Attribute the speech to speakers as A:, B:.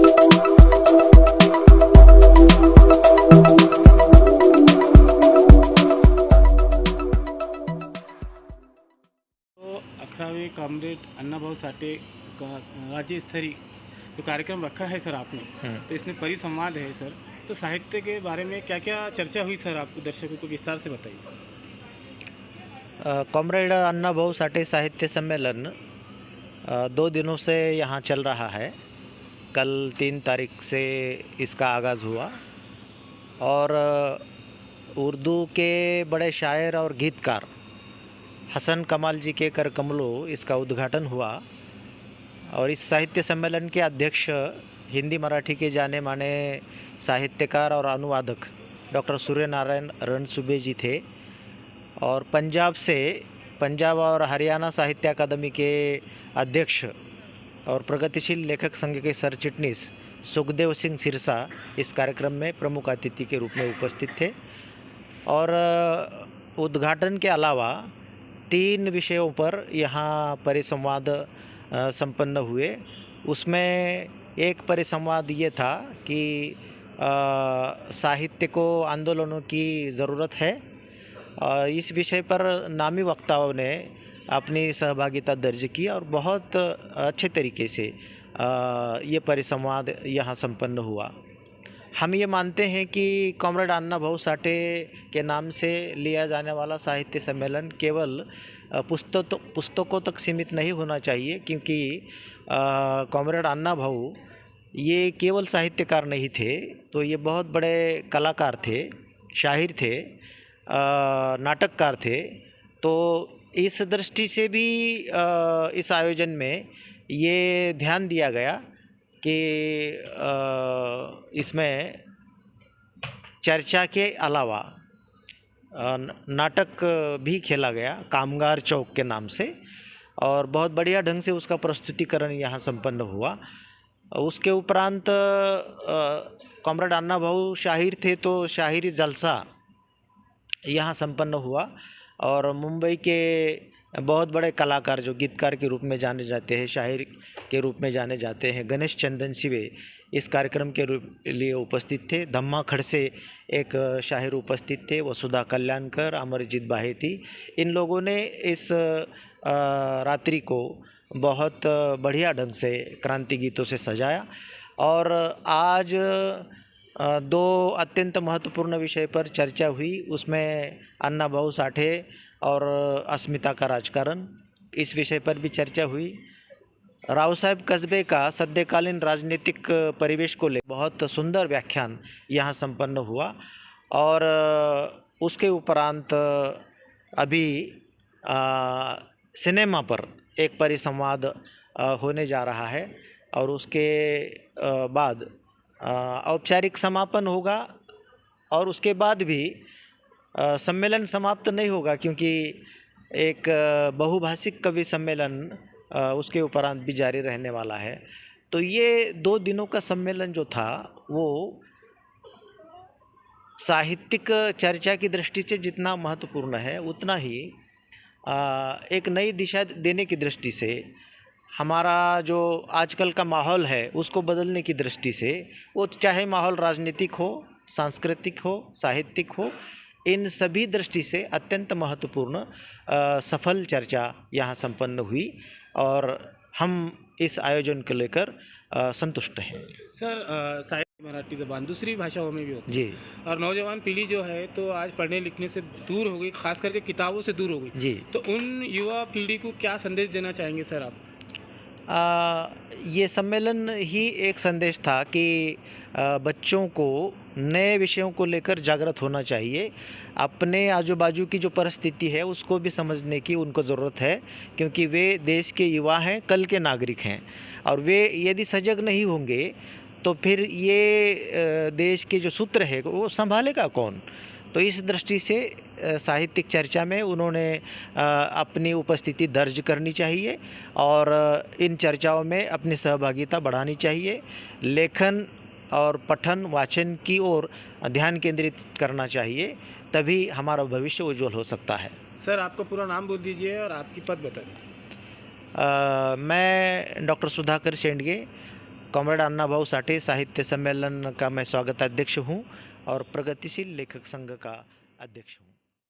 A: तो 11वें कॉमरेड अन्नाभाऊ साठे का राज्य स्तरीय जो कार्यक्रम रखा है सर आपने, तो इसमें परिसंवाद है सर, तो साहित्य के बारे में क्या क्या चर्चा हुई सर, आपको दर्शकों को विस्तार से बताइए।
B: कॉमरेड अन्नाभाऊ साठे साहित्य सम्मेलन 2 दिनों से यहाँ चल रहा है। कल 3 तारीख से इसका आगाज़ हुआ और उर्दू के बड़े शायर और गीतकार हसन कमाल जी के कर कमलों इसका उद्घाटन हुआ। और इस साहित्य सम्मेलन के अध्यक्ष हिंदी मराठी के जाने माने साहित्यकार और अनुवादक डॉक्टर सूर्य नारायण रणसुबे जी थे। और पंजाब और हरियाणा साहित्य अकादमी के अध्यक्ष और प्रगतिशील लेखक संघ के सरचिटनीस सुखदेव सिंह सिरसा इस कार्यक्रम में प्रमुख अतिथि के रूप में उपस्थित थे। और उद्घाटन के अलावा 3 विषयों पर यहाँ परिसंवाद संपन्न हुए। उसमें एक परिसंवाद ये था कि साहित्य को आंदोलनों की ज़रूरत है। इस विषय पर नामी वक्ताओं ने अपनी सहभागिता दर्ज की और बहुत अच्छे तरीके से ये परिसंवाद यहाँ संपन्न हुआ। हम ये मानते हैं कि कॉमरेड अन्नाभाऊ साठे के नाम से लिया जाने वाला साहित्य सम्मेलन केवल पुस्तकों तक सीमित नहीं होना चाहिए, क्योंकि कॉमरेड अन्नाभाऊ ये केवल साहित्यकार नहीं थे, तो ये बहुत बड़े कलाकार थे, शायर थे, नाटककार थे। तो इस दृष्टि से भी इस आयोजन में ये ध्यान दिया गया कि इसमें चर्चा के अलावा नाटक भी खेला गया कामगार चौक के नाम से, और बहुत बढ़िया ढंग से उसका प्रस्तुतिकरण यहाँ संपन्न हुआ। उसके उपरांत कॉमरेड अन्नाभाऊ शाहिर थे, तो शाहिरी जलसा यहाँ संपन्न हुआ। और मुंबई के बहुत बड़े कलाकार जो गीतकार के रूप में जाने जाते हैं, शायर के रूप में जाने जाते हैं, गणेश चंदन सिवे इस कार्यक्रम के लिए उपस्थित थे। धम्मा खड़से एक शायर उपस्थित थे, वसुधा कल्याणकर, अमरजीत बाहेती। इन लोगों ने इस रात्रि को बहुत बढ़िया ढंग से क्रांति गीतों से सजाया। और आज 2 अत्यंत महत्वपूर्ण विषय पर चर्चा हुई। उसमें अन्नाभाऊ साठे और अस्मिता का राजकारण, इस विषय पर भी चर्चा हुई। राव साहब कस्बे का सद्यकालीन राजनीतिक परिवेश को लेकर बहुत सुंदर व्याख्यान यहाँ संपन्न हुआ। और उसके उपरांत अभी सिनेमा पर एक परिसंवाद होने जा रहा है, और उसके बाद औपचारिक समापन होगा। और उसके बाद भी सम्मेलन समाप्त नहीं होगा, क्योंकि एक बहुभाषिक कवि सम्मेलन उसके उपरांत भी जारी रहने वाला है। तो ये 2 दिनों का सम्मेलन जो था वो साहित्यिक चर्चा की दृष्टि से जितना महत्वपूर्ण है, उतना ही एक नई दिशा देने की दृष्टि से, हमारा जो आजकल का माहौल है उसको बदलने की दृष्टि से, वो चाहे माहौल राजनीतिक हो, सांस्कृतिक हो, साहित्यिक हो, इन सभी दृष्टि से अत्यंत महत्वपूर्ण सफल चर्चा यहाँ संपन्न हुई। और हम इस आयोजन को लेकर संतुष्ट हैं।
A: सर साहित्य मराठी ज़बान दूसरी भाषाओं में भी होती है
B: जी,
A: और नौजवान पीढ़ी जो है तो आज पढ़ने लिखने से दूर हो गई, खास करके किताबों से दूर हो गई
B: जी।
A: तो उन युवा पीढ़ी को क्या संदेश देना चाहेंगे सर आप?
B: ये सम्मेलन ही एक संदेश था कि बच्चों को नए विषयों को लेकर जागृत होना चाहिए। अपने आजू बाजू की जो परिस्थिति है उसको भी समझने की उनको ज़रूरत है, क्योंकि वे देश के युवा हैं, कल के नागरिक हैं। और वे यदि सजग नहीं होंगे तो फिर ये देश के जो सूत्र है वो संभालेगा कौन। तो इस दृष्टि से साहित्यिक चर्चा में उन्होंने अपनी उपस्थिति दर्ज करनी चाहिए और इन चर्चाओं में अपनी सहभागिता बढ़ानी चाहिए। लेखन और पठन वाचन की ओर ध्यान केंद्रित करना चाहिए, तभी हमारा भविष्य उज्जवल हो सकता है।
A: सर आपका पूरा नाम बोल दीजिए और आपकी पद बता दीजिए।
B: मैं डॉक्टर सुधाकर शेंडगे, कॉमरेड अन्ना भाऊ साठे साहित्य सम्मेलन का मैं स्वागताध्यक्ष हूँ और प्रगतिशील लेखक संघ का अध्यक्ष हूँ।